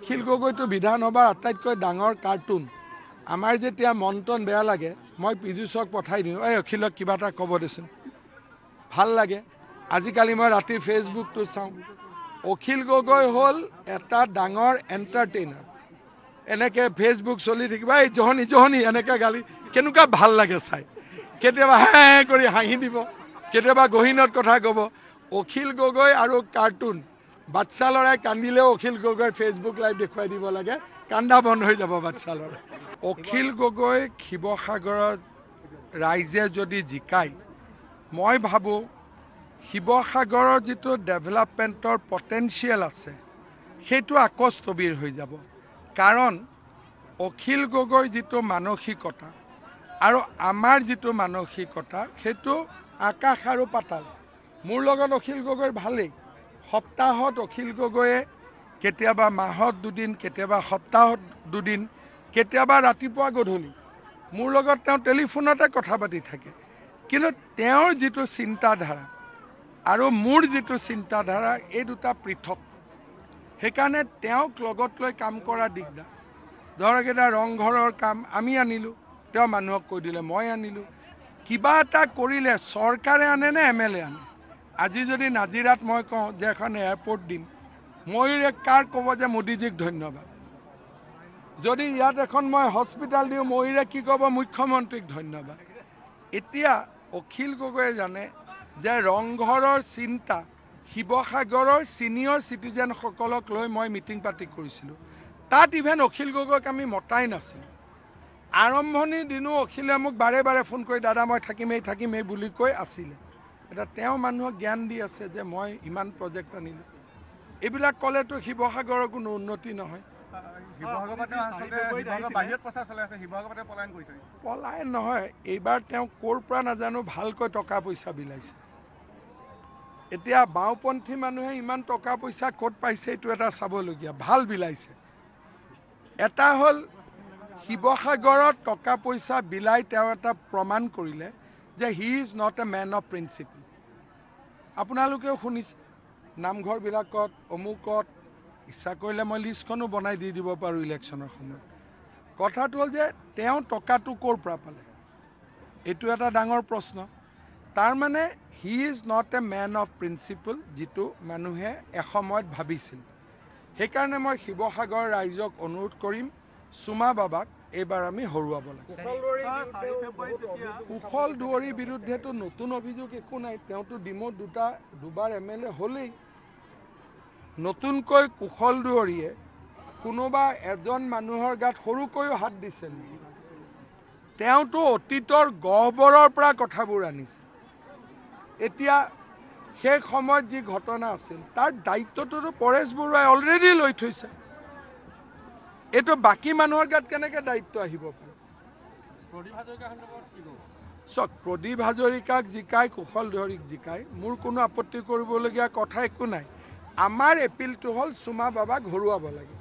অখিল গগৈটো বিধানসভাৰ আটাইতকৈ ডাঙৰ কাৰ্টুন। আমাৰ যেতিয়া মন্থন বেয়া লাগে মই পীযুষক পঠাই দিওঁ, এই অখিলক কিবা এটা ক'ব দেচোন, ভাল লাগে। আজিকালি মই ৰাতি ফেচবুকটো চাওঁ। অখিল গগৈ হ'ল এটা ডাঙৰ এণ্টাৰটেইনাৰ। এনেকৈ ফেচবুক চলি থাকিব, এই জহনি জহনি এনেকৈ গালি, কেনেকুৱা ভাল লাগে চাই। কেতিয়াবা হে কৰি হাঁহি দিব, কেতিয়াবা গহীনত কথা ক'ব। অখিল গগৈ আৰু কাৰ্টুন। বাচ্চা ল'ৰাই কান্দিলেও অখিল গগৈ ফেচবুক লাইভ দেখুৱাই দিব লাগে, কান্দা বন্ধ হৈ যাব বাচ্চা ল'ৰাই। অখিল গগৈ শিৱসাগৰত ৰাইজে যদি জিকায়, মই ভাবোঁ শিৱসাগৰৰ যিটো ডেভেলপমেণ্টৰ পটেঞ্চিয়েল আছে সেইটো আকস্তুবিৰ হৈ যাব। কাৰণ অখিল গগৈৰ যিটো মানসিকতা আৰু আমাৰ যিটো মানসিকতা সেইটো আকাশ আৰু পাতাল। মোৰ লগত অখিল গগৈৰ ভালেই। সপ্তাহত অখিল গগৈয়ে কেতিয়াবা মাহত দুদিন, কেতিয়াবা সপ্তাহত দুদিন, কেতিয়াবা ৰাতিপুৱা গধূলি মোৰ লগত তেওঁ টেলিফোনতে কথা পাতি থাকে। কিন্তু তেওঁৰ যিটো চিন্তাধাৰা আৰু মোৰ যিটো চিন্তাধাৰা এই দুটা পৃথক। সেইকাৰণে তেওঁক লগত লৈ কাম কৰা দিগদাৰ। ধৰক এটা ৰংঘৰৰ কাম আমি আনিলোঁ, তেওঁ মানুহক কৈ দিলে মই আনিলোঁ। কিবা এটা কৰিলে চৰকাৰে আনে নে MLA আনে? আজি যদি নাজিৰাত মই কওঁ যে এখন এয়াৰপৰ্ট দিম, ময়ূৰে কাৰ ক'ব যে মোদীজীক ধন্যবাদ। যদি ইয়াত এখন মই হস্পিটেল দিওঁ, ময়ূৰে কি ক'ব? মুখ্যমন্ত্ৰীক ধন্যবাদ। এতিয়া অখিল গগৈয়ে জানে যে ৰংঘৰৰ চিন্তা শিৱসাগৰৰ ছিনিয়ৰ চিটিজেনসকলক লৈ মই মিটিং পাতি কৰিছিলোঁ। তাত ইভেন অখিল গগৈক আমি মতাই নাছিলোঁ। আৰম্ভণিৰ দিনো অখিলে মোক বাৰে বাৰে ফোন কৰি দাদা মই থাকিমেই বুলি কৈ আছিলে। এতিয়া তেওঁ মানুহক জ্ঞান দি আছে যে মই ইমান প্ৰজেক্ট আনিলোঁ। এইবিলাক ক'লেতো শিৱসাগৰৰ কোনো উন্নতি নহয়। পলায়ন নহয়, এইবাৰ তেওঁ ক'ৰ পৰা নাজানো ভালকৈ টকা পইচা বিলাইছে। এতিয়া বাওঁপন্থী মানুহে ইমান টকা পইচা ক'ত পাইছে এইটো এটা চাবলগীয়া। ভাল বিলাইছে। এটা হ'ল শিৱসাগৰত টকা পইচা বিলাই তেওঁ এটা প্ৰমাণ কৰিলে যে he is not a man of principle. আপোনালোকেও শুনিছে নামঘৰবিলাকত অমুকত ইচ্ছা কৰিলে মই লিষ্টখনো বনাই দি দিব পাৰোঁ ইলেকশ্যনৰ সময়ত। কথাটো হ'ল যে তেওঁ টকাটো ক'ৰ পৰা পালে, এইটো এটা ডাঙৰ প্ৰশ্ন। তাৰমানে he is not a man of principle, যিটো মানুহে এসময়ত ভাবিছিল। সেইকাৰণে মই শিৱসাগৰ ৰাইজক অনুৰোধ কৰিম, চুমা বাবাক এইবাৰ আমি হৰুৱাব লাগে। কুশল দুৱৰীৰ বিৰুদ্ধেতো নতুন অভিযোগ একো নাই। তেওঁতো ডিমৌত দুবাৰ MLA হ'লেই। নতুনকৈ কুশল দুৱৰীয়ে কোনোবা এজন মানুহৰ গাত সৰুকৈও হাত দিছে নেকি? তেওঁতো অতীতৰ গহ্বৰৰ পৰা কথাবোৰ আনিছে। এতিয়া সেই সময়ত যি ঘটনা আছিল তাৰ দায়িত্বটোতো পৰেশ বৰুৱাই অলৰেডি লৈ থৈছে। এইটো বাকী মানুহৰ গাত কেনেকৈ দায়িত্ব আহিব পাৰে? চক, প্ৰদীপ হাজৰিকাক জিকাই, কুশল দুৱৰীক জিকাই, মোৰ কোনো আপত্তি কৰিবলগীয়া কথা একো নাই। আমাৰ এপিলটো হ'ল চুমা বাবাক হৰুৱাব লাগে।